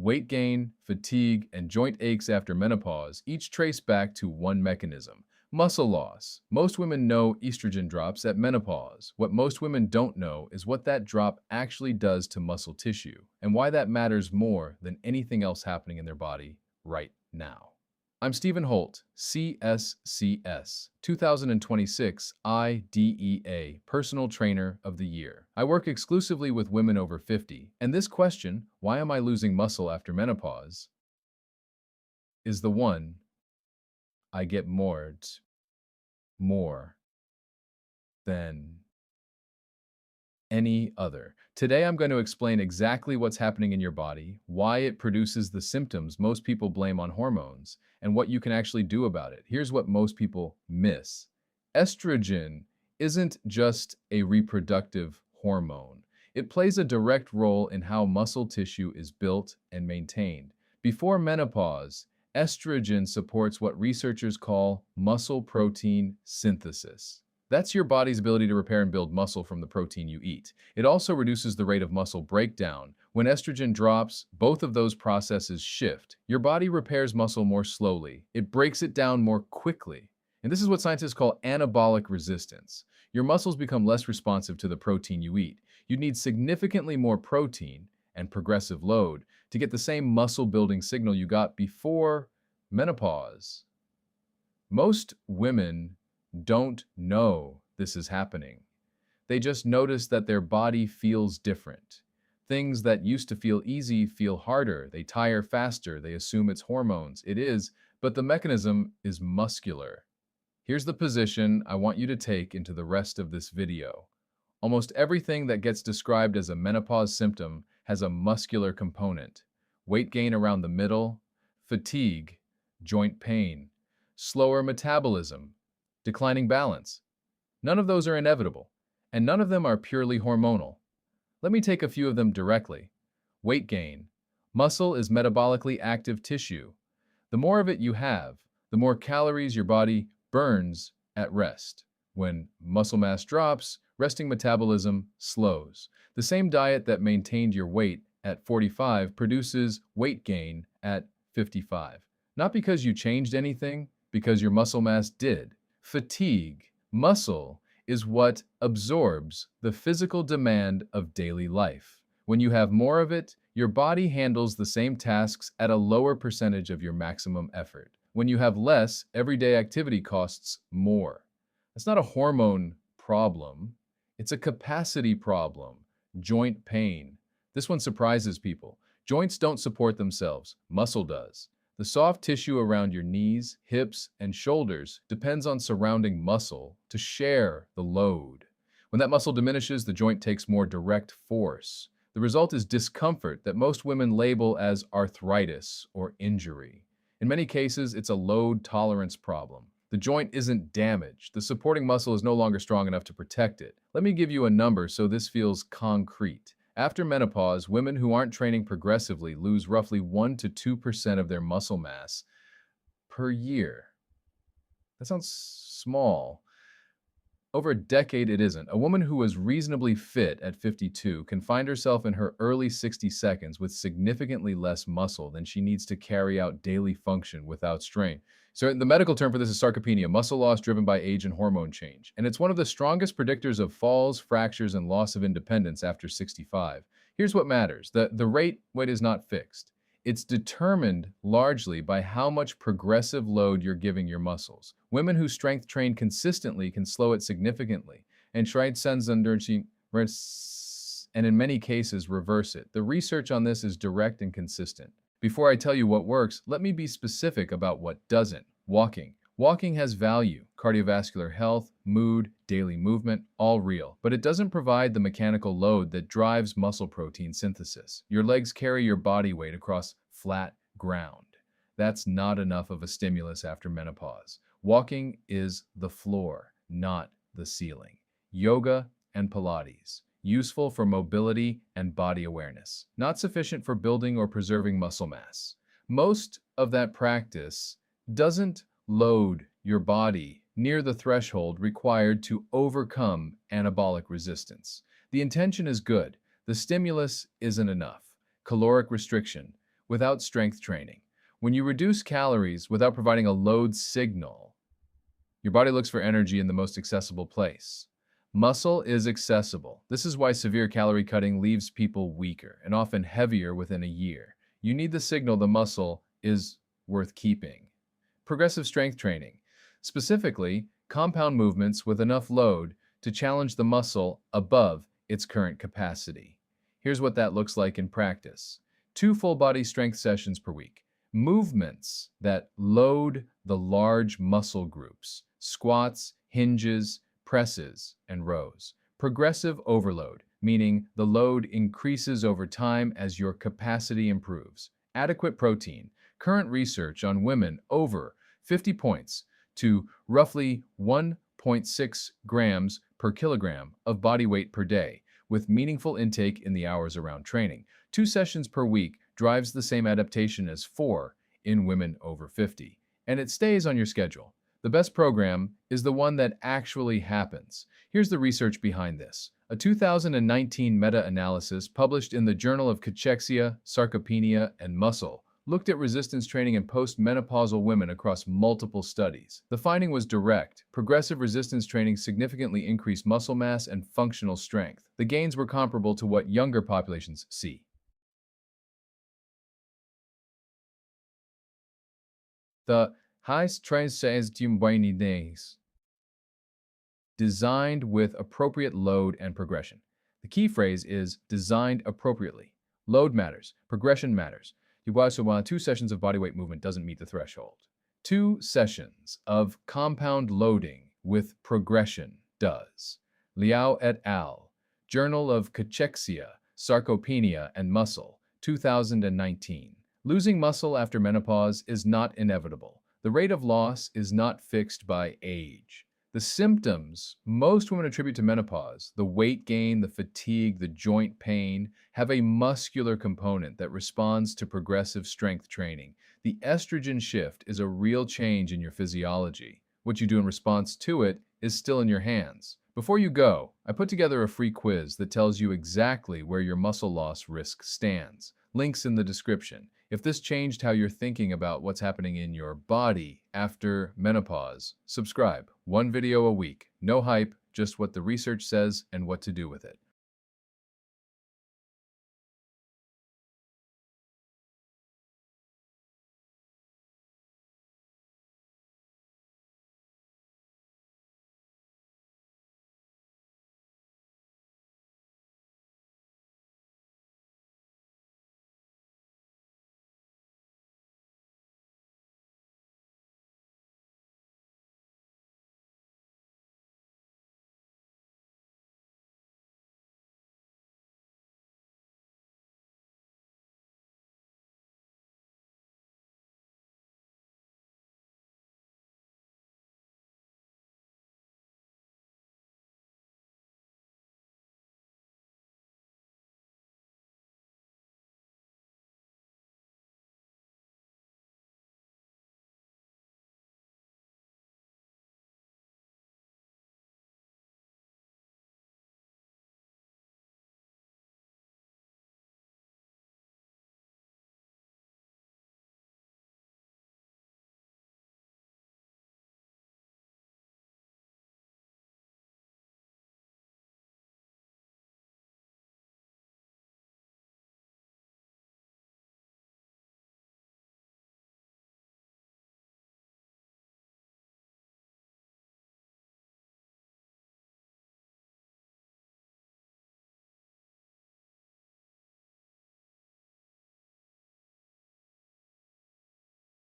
weight gain, fatigue, and joint aches after menopause each trace back to one mechanism: muscle loss. Most women know estrogen drops at menopause. What most women don't know is what that drop actually does to muscle tissue and why that matters more than anything else happening in their body right now. I'm Stephen Holt, CSCS, 2026 IDEA Personal Trainer of the Year. I work exclusively with women over 50, and this question, why am I losing muscle after menopause, is the one I get more than any other. Today, I'm going to explain exactly what's happening in your body, why it produces the symptoms most people blame on hormones, and what you can actually do about it. Here's what most people miss. Estrogen isn't just a reproductive hormone. It plays a direct role in how muscle tissue is built and maintained. Before menopause, estrogen supports what researchers call muscle protein synthesis. That's your body's ability to repair and build muscle from the protein you eat. It also reduces the rate of muscle breakdown. When estrogen drops, both of those processes shift. Your body repairs muscle more slowly. It breaks it down more quickly. And this is what scientists call anabolic resistance. Your muscles become less responsive to the protein you eat. You need significantly more protein and progressive load to get the same muscle building signal you got before menopause. Most women don't know this is happening. They just notice that their body feels different. Things that used to feel easy feel harder. They tire faster. They assume it's hormones. It is, but the mechanism is muscular. Here's the position I want you to take into the rest of this video. Almost everything that gets described as a menopause symptom has a muscular component. Weight gain around the middle, fatigue, joint pain, slower metabolism, declining balance. None of those are inevitable, and none of them are purely hormonal. Let me take a few of them directly. Weight gain. Muscle is metabolically active tissue. The more of it you have, the more calories your body burns at rest. When muscle mass drops, resting metabolism slows. The same diet that maintained your weight at 45 produces weight gain at 55. Not because you changed anything, because your muscle mass did. Fatigue. Muscle is what absorbs the physical demand of daily life. When you have more of it, your body handles the same tasks at a lower percentage of your maximum effort. When you have less, everyday activity costs more. It's not a hormone problem. It's a capacity problem. Joint pain. This one surprises people. Joints don't support themselves. Muscle does. The soft tissue around your knees, hips, and shoulders depends on surrounding muscle to share the load. When that muscle diminishes, the joint takes more direct force. The result is discomfort that most women label as arthritis or injury. In many cases, it's a load tolerance problem. The joint isn't damaged. The supporting muscle is no longer strong enough to protect it. Let me give you a number so this feels concrete. After menopause, women who aren't training progressively lose roughly 1 to 2% of their muscle mass per year. That sounds small. Over a decade, it isn't. A woman who was reasonably fit at 52 can find herself in her early 60 seconds with significantly less muscle than she needs to carry out daily function without strain. So the medical term for this is sarcopenia, muscle loss driven by age and hormone change. And it's one of the strongest predictors of falls, fractures, and loss of independence after 65. Here's what matters. The rate is not fixed. It's determined largely by how much progressive load you're giving your muscles. Women who strength train consistently can slow it significantly, and in many cases reverse it. The research on this is direct and consistent. Before I tell you what works, let me be specific about what doesn't. Walking. Walking has value. Cardiovascular health, mood, daily movement, all real. But it doesn't provide the mechanical load that drives muscle protein synthesis. Your legs carry your body weight across flat ground. That's not enough of a stimulus after menopause. Walking is the floor, not the ceiling. Yoga and Pilates. Useful for mobility and body awareness. Not sufficient for building or preserving muscle mass. Most of that practice doesn't load your body near the threshold required to overcome anabolic resistance. The intention is good. The stimulus isn't enough. Caloric restriction. without strength training. When you reduce calories without providing a load signal, your body looks for energy in the most accessible place. Muscle is accessible. This is why severe calorie cutting leaves people weaker and often heavier within a year. You need the signal the muscle is worth keeping. Progressive strength training, specifically compound movements with enough load to challenge the muscle above its current capacity. Here's what that looks like in practice. 2 full body strength sessions per week. Movements that load the large muscle groups, squats, hinges, presses, and rows. Progressive overload, meaning the load increases over time as your capacity improves. Adequate protein. Current research on women over 50 points to roughly 1.6 grams per kilogram of body weight per day, with meaningful intake in the hours around training. 2 sessions per week drives the same adaptation as 4 in women over 50, and it stays on your schedule. The best program is the one that actually happens. Here's the research behind this. A 2019 meta-analysis published in the Journal of Cachexia, Sarcopenia, and Muscle looked at resistance training in post-menopausal women across multiple studies. The finding was direct. Progressive resistance training significantly increased muscle mass and functional strength. The gains were comparable to what younger populations see. The high-stress days designed with appropriate load and progression. The key phrase is designed appropriately. Load matters. Progression matters. 2 sessions of bodyweight movement doesn't meet the threshold. 2 sessions of compound loading with progression does. Liao et al., Journal of Cachexia, Sarcopenia, and Muscle, 2019. Losing muscle after menopause is not inevitable. The rate of loss is not fixed by age. The symptoms most women attribute to menopause, the weight gain, the fatigue, the joint pain, have a muscular component that responds to progressive strength training. The estrogen shift is a real change in your physiology. What you do in response to it is still in your hands. Before you go, I put together a free quiz that tells you exactly where your muscle loss risk stands. Links in the description. If this changed how you're thinking about what's happening in your body after menopause, subscribe. 1 video a week. No hype, just what the research says and what to do with it.